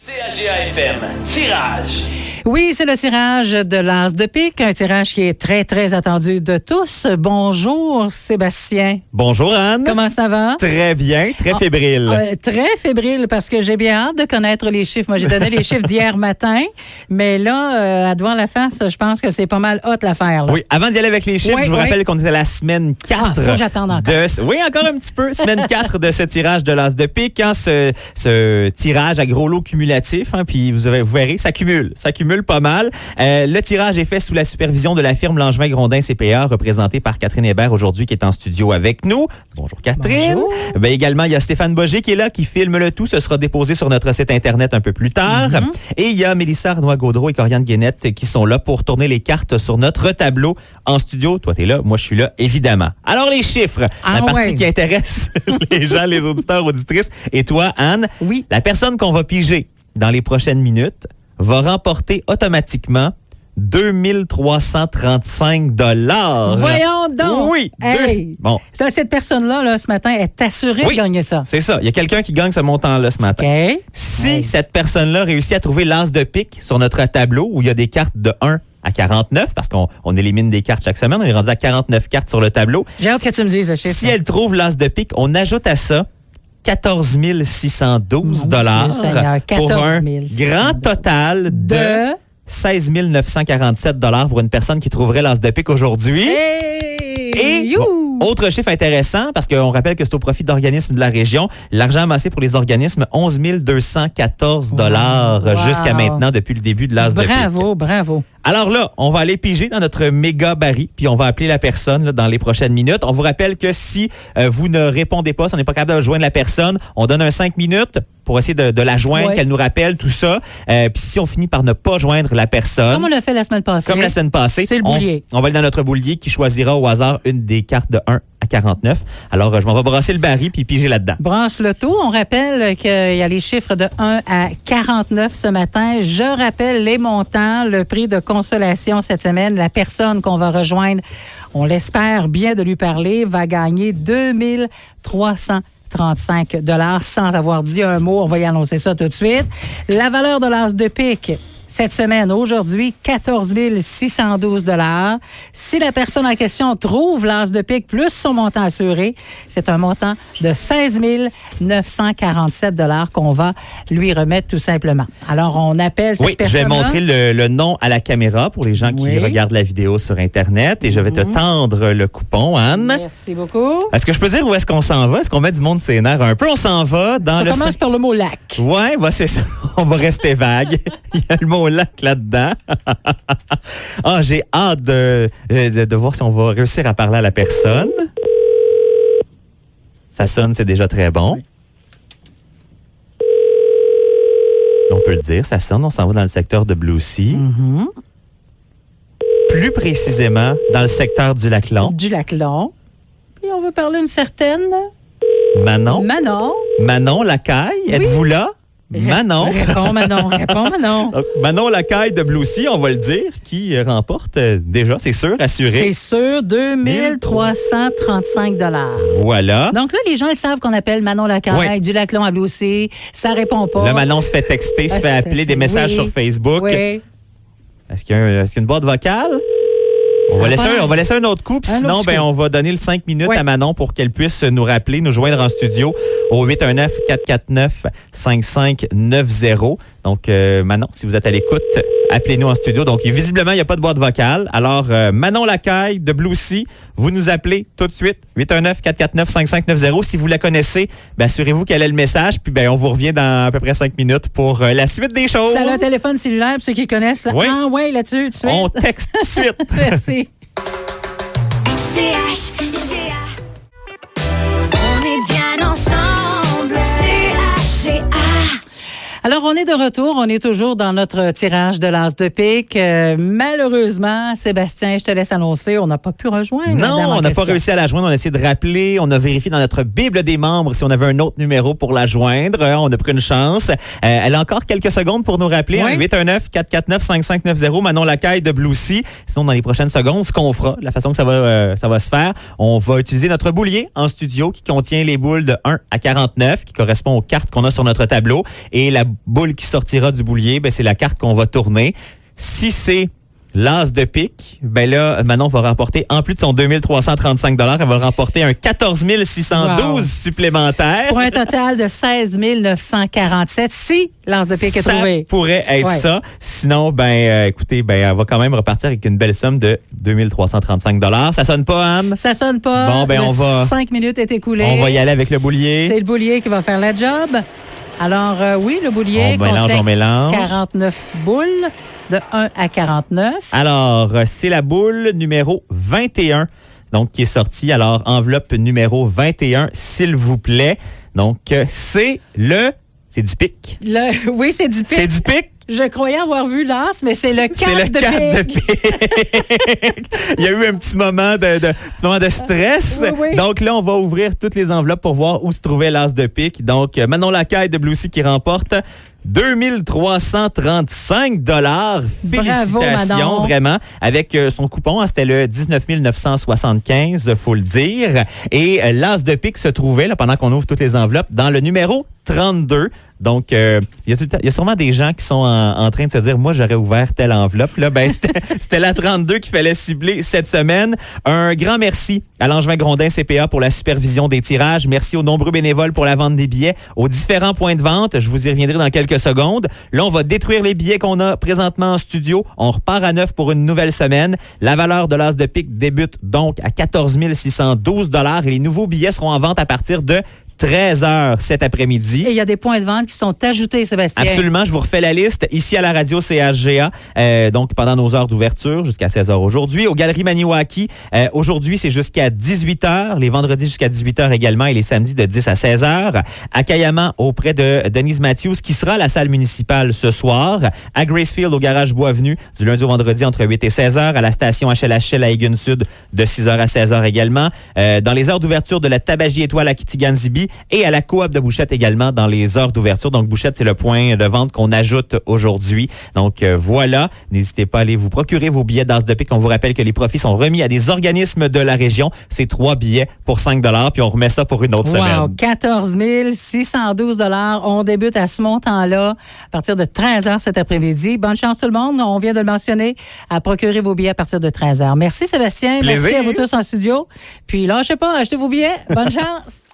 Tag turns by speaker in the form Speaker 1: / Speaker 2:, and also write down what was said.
Speaker 1: CHGA-FM, tirage.
Speaker 2: Oui, c'est le tirage de l'As de pique, un tirage qui est très, très attendu de tous. Bonjour, Sébastien.
Speaker 3: Bonjour, Anne.
Speaker 2: Comment ça va?
Speaker 3: Très bien, très fébrile.
Speaker 2: Très fébrile parce que j'ai bien hâte de connaître les chiffres. Moi, j'ai donné les chiffres d'hier matin, mais là, à devoir la face, je pense que c'est pas mal hot l'affaire. Là.
Speaker 3: Oui, avant d'y aller avec les chiffres, je vous rappelle qu'on était à la semaine 4.
Speaker 2: Faut que j'attende encore.
Speaker 3: Oui, encore un petit peu. Semaine 4 de ce tirage de l'As de pique. Hein, ce tirage à gros lot cumulatif, hein, puis vous verrez, ça cumule pas mal. Le tirage est fait sous la supervision de la firme Langevin-Grondin CPA, représentée par Catherine Hébert aujourd'hui, qui est en studio avec nous. Bonjour Catherine. Bonjour. Ben, également, il y a Stéphane Boger qui est là, qui filme le tout. Ce sera déposé sur notre site Internet un peu plus tard. Et il y a Mélissa Arnois-Gaudreau et Corianne Guénette qui sont là pour tourner les cartes sur notre tableau en studio. Toi, t'es là, moi, je suis là, évidemment. Alors, les chiffres, la partie qui intéresse les gens, les auditeurs, auditrices, et toi, Anne,
Speaker 2: oui.
Speaker 3: La personne qu'on va piger dans les prochaines minutes va remporter automatiquement 2335 $.
Speaker 2: Voyons donc!
Speaker 3: Oui!
Speaker 2: Hey.
Speaker 3: Bon.
Speaker 2: Cette personne-là, là, ce matin, est assurée de gagner ça.
Speaker 3: C'est ça. Il y a quelqu'un qui gagne ce montant-là ce matin.
Speaker 2: Okay.
Speaker 3: Si cette personne-là réussit à trouver l'as de pique sur notre tableau où il y a des cartes de 1 à 49, parce qu'on élimine des cartes chaque semaine, on est rendu à 49 cartes sur le tableau.
Speaker 2: J'ai hâte que tu me dises ce chiffre.
Speaker 3: Si elle trouve l'as de pique, on ajoute à ça 14 612 $ pour un grand total de 16 947 $ pour une personne qui trouverait l'as de pique aujourd'hui. Et autre chiffre intéressant, parce qu'on rappelle que c'est au profit d'organismes de la région. L'argent amassé pour les organismes, 11 214 $ jusqu'à maintenant, depuis le début de l'as de pique.
Speaker 2: Bravo.
Speaker 3: Alors là, on va aller piger dans notre méga baril, puis on va appeler la personne là, dans les prochaines minutes. On vous rappelle que si vous ne répondez pas, si on n'est pas capable de joindre la personne, on donne un 5 minutes pour essayer de la joindre, qu'elle nous rappelle tout ça. Puis si on finit par ne pas joindre la personne...
Speaker 2: Comme on l'a fait la semaine passée.
Speaker 3: Comme la semaine passée.
Speaker 2: C'est le boulier.
Speaker 3: On va aller dans notre boulier qui choisira au hasard une des cartes de 1 à 49. Alors, je m'en vais brasser le baril puis piger là-dedans.
Speaker 2: Brasse le tout. On rappelle qu'il y a les chiffres de 1 à 49 ce matin. Je rappelle les montants, le prix de consolation cette semaine. La personne qu'on va rejoindre, on l'espère bien de lui parler, va gagner 2335 $ sans avoir dit un mot. On va y annoncer ça tout de suite. La valeur de l'as de pique cette semaine, aujourd'hui, 14 612 $. Si la personne en question trouve l'as de pique plus son montant assuré, c'est un montant de 16 947 $ qu'on va lui remettre tout simplement. Alors, on appelle cette personne.
Speaker 3: Je vais montrer le nom à la caméra pour les gens qui regardent la vidéo sur Internet et je vais te tendre le coupon, Anne.
Speaker 2: Merci beaucoup.
Speaker 3: Est-ce que je peux dire où est-ce qu'on s'en va? Est-ce qu'on met du monde sur les nerfs un peu? On s'en va dans
Speaker 2: Ça commence par le mot lac.
Speaker 3: Oui, c'est ça. On va rester vague. Il y a le mot lac là-dedans. J'ai hâte de voir si on va réussir à parler à la personne. Ça sonne, c'est déjà très bon. On peut le dire, ça sonne. On s'en va dans le secteur de Blue-Sea. Plus précisément, dans le secteur du Lac-Long.
Speaker 2: Du Lac-Long. Puis on veut parler une certaine...
Speaker 3: Manon. Manon Lacaille, êtes-vous là? Manon.
Speaker 2: Réponds, Manon.
Speaker 3: Donc, Manon Lacaille de Blue-Sea, on va le dire, qui remporte déjà, c'est sûr, assuré.
Speaker 2: C'est sûr, 2335 $.
Speaker 3: Voilà.
Speaker 2: Donc là, les gens, ils savent qu'on appelle Manon Lacaille du Lac-Long à Blue-Sea. Ça répond pas.
Speaker 3: Le Manon se fait texter, se fait appeler, des messages sur Facebook.
Speaker 2: Oui.
Speaker 3: Est-ce qu'il y a une boîte vocale? On va laisser un autre coup, puis sinon, on va donner le 5 minutes à Manon pour qu'elle puisse nous rappeler, nous joindre en studio au 819-449-5590. Donc, Manon, si vous êtes à l'écoute, appelez-nous en studio. Donc, visiblement, il n'y a pas de boîte vocale. Alors, Manon Lacaille de Blue-Sea, vous nous appelez tout de suite, 819-449-5590. Si vous la connaissez, assurez-vous qu'elle a le message, puis on vous revient dans à peu près 5 minutes pour la suite des choses.
Speaker 2: Ça a un téléphone cellulaire, pour ceux qui connaissent.
Speaker 3: Oui.
Speaker 2: Ah oui, là-dessus, tout de suite.
Speaker 3: On texte tout de suite.
Speaker 2: Merci.
Speaker 4: CHGA. On est bien ensemble. CHGA.
Speaker 2: Alors, on est de retour. On est toujours dans notre tirage de l'as de pique. Malheureusement, Sébastien, je te laisse annoncer, on n'a pas pu rejoindre.
Speaker 3: Non, on n'a pas réussi à la joindre. On a essayé de rappeler. On a vérifié dans notre Bible des membres si on avait un autre numéro pour la joindre. On a pris une chance. Elle a encore quelques secondes pour nous rappeler. 819-449-5590. Manon Lacaille de Blue-Sea. Sinon, dans les prochaines secondes, ce qu'on fera, la façon que ça va se faire, on va utiliser notre boulier en studio qui contient les boules de 1 à 49, qui correspond aux cartes qu'on a sur notre tableau. Et la boule qui sortira du boulier, ben, c'est la carte qu'on va tourner. Si c'est l'as de pique, ben là, Manon va remporter, en plus de son 2335 $, elle va remporter un 14 612 supplémentaire.
Speaker 2: Pour un total de 16 947 si l'as de pique est trouvé.
Speaker 3: Ça pourrait être ça. Sinon, écoutez, elle va quand même repartir avec une belle somme de 2335 $. Ça sonne pas, Anne?
Speaker 2: Ça sonne pas.
Speaker 3: Bon, ben, on va...
Speaker 2: 5 minutes est écoulé.
Speaker 3: On va y aller avec le boulier.
Speaker 2: C'est le boulier qui va faire la job. Alors, oui, le boulier
Speaker 3: on mélange.
Speaker 2: 49 boules, de 1 à 49.
Speaker 3: Alors, c'est la boule numéro 21, donc qui est sortie. Alors, enveloppe numéro 21, s'il vous plaît. Donc, c'est du pique.
Speaker 2: Oui, c'est du pique.
Speaker 3: C'est du pique.
Speaker 2: Je croyais avoir vu l'as, mais c'est le 4 de pique.
Speaker 3: Il y a eu un petit moment de stress.
Speaker 2: Oui.
Speaker 3: Donc là, on va ouvrir toutes les enveloppes pour voir où se trouvait l'as de pique. Donc, Manon Lacaille de Blue Sea qui remporte 2335 $. Félicitations,
Speaker 2: Bravo,
Speaker 3: vraiment. Avec son coupon, c'était le 19 975, faut le dire. Et l'as de pique se trouvait, là, pendant qu'on ouvre toutes les enveloppes, dans le numéro 32. Donc, il y a sûrement des gens qui sont en train de se dire, moi, j'aurais ouvert telle enveloppe. Là, c'était la 32 qu'il fallait cibler cette semaine. Un grand merci à Langevin Grondin CPA pour la supervision des tirages. Merci aux nombreux bénévoles pour la vente des billets aux différents points de vente. Je vous y reviendrai dans quelques secondes. Là, on va détruire les billets qu'on a présentement en studio. On repart à neuf pour une nouvelle semaine. La valeur de l'as de pique débute donc à 14 612 $ et les nouveaux billets seront en vente à partir de 13h cet après-midi.
Speaker 2: Et il y a des points de vente qui sont ajoutés, Sébastien.
Speaker 3: Absolument, je vous refais la liste ici à la radio CHGA, donc pendant nos heures d'ouverture jusqu'à 16h aujourd'hui. Aux Galeries Maniwaki, aujourd'hui, c'est jusqu'à 18h, les vendredis jusqu'à 18h également et les samedis de 10 à 16h. À Kayama, auprès de Denise Matthews, qui sera à la salle municipale ce soir. À Gracefield, au garage Bois-Avenue, du lundi au vendredi entre 8 et 16h. À la station HLHL à Egan Sud, de 6h à 16h également. Dans les heures d'ouverture de la Tabagie Étoile à Kitigan-Zibi, et à la coop de Bouchette également dans les heures d'ouverture. Donc, Bouchette, c'est le point de vente qu'on ajoute aujourd'hui. Donc, voilà. N'hésitez pas à aller vous procurer vos billets d'as de pique. On vous rappelle que les profits sont remis à des organismes de la région. C'est 3 billets pour 5 $, puis on remet ça pour une autre semaine.
Speaker 2: 14 612 $. On débute à ce montant-là à partir de 13h cet après-midi. Bonne chance tout le monde. On vient de le mentionner, à procurer vos billets à partir de 13h. Merci Sébastien.
Speaker 3: Plaisir.
Speaker 2: Merci à vous tous en studio. Puis lâchez pas, achetez vos billets. Bonne chance.